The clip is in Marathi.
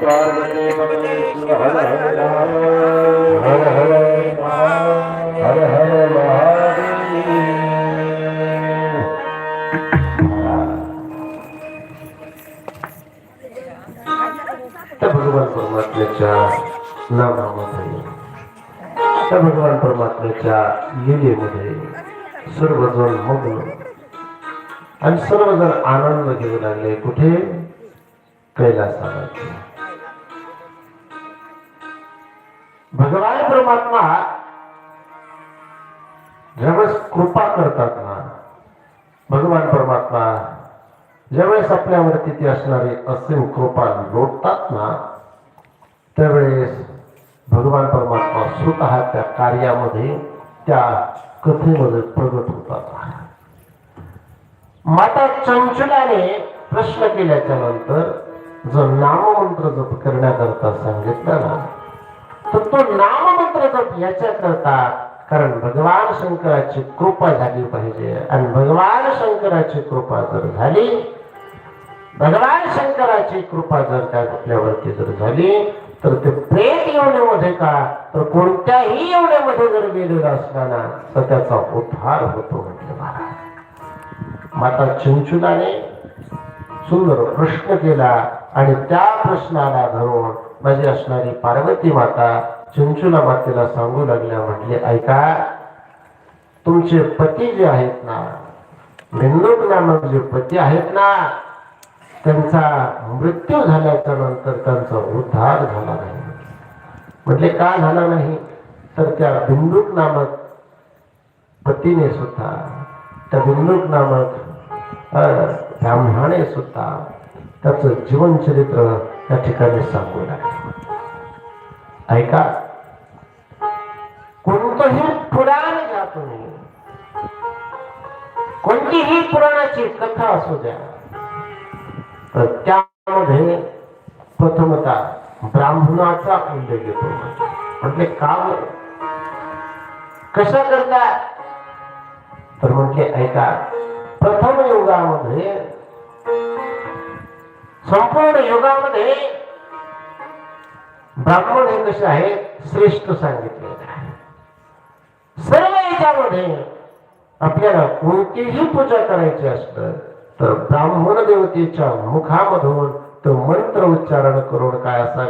पार्वती परमेश्वर हर हर महादेव हर हर हर हर महादेव। त्या भगवान परमात्म्याच्या नामामध्ये, त्या भगवान परमात्म्याच्या लीलेमध्ये सर्वजण मग्न आणि सर्वजण आनंद घेऊ लागले। कुठे? कैलासाला। भगवान परमात्मा ज्यावेळेस कृपा करतात ना, भगवान परमात्मा ज्यावेळेस आपल्यावरती ती असणारी असीम कृपा लोटतात ना, त्यावेळेस भगवान परमात्मा स्वतः त्या कार्यामध्ये, त्या कथेमध्ये प्रगट होतात। माता चंचुलाने प्रश्न केल्याच्या नंतर जो नाममंत्र जप करण्याकरता सांगितलं ना, तर तो नाममंत्र जप याच्याकरता, कारण भगवान शंकराची कृपा झाली पाहिजे। आणि भगवान शंकराची कृपा जर झाली, भगवान शंकराची कृपा जर त्या आपल्यावरती जर झाली, तर ते प्रेत येवण्यामध्ये का, तर कोणत्याही येवण्यामध्ये जर गेलेला असला ना, तर त्याचा उद्धार होतो म्हटलं महाराज। माता चंचुलाने सुंदर प्रश्न केला आणि त्या प्रश्नाला धरून माझी असणारी पार्वती माता चंचुला मातेला सांगू लागल्या, म्हटले ऐका, तुमचे पती जे आहेत ना, भिन्नक नामक जे पती आहेत ना, त्यांचा मृत्यू झाल्याच्या नंतर त्यांचा उद्धार झाला नाही। म्हटले का झाला नाही? तर त्या भिन्नक नामक पतीने सुद्धा, त्या भिन्नक नामक ब्राह्मणाने सुद्धा त्याचं जीवन चरित्र त्या ठिकाणी सांगू लागले। ऐका, कोणतंही पुराण घ्या तुम्ही, कोणतीही पुराणाची कथा असू द्या, तर त्यामध्ये प्रथमतः ब्राह्मणाचा उल्लेख येतो। म्हटले का? कशा करता? तर म्हटले ऐका, प्रथम युगामध्ये, संपूर्ण युगामध्ये ब्राह्मण हे कसे आहे? श्रेष्ठ सांगितलेले आहे। सर्व याच्यामध्ये आपल्याला कोणतीही पूजा करायची असतं तर ब्राह्मण देवतेच्या मुखामधून तो मंत्र उच्चारण करून काय असा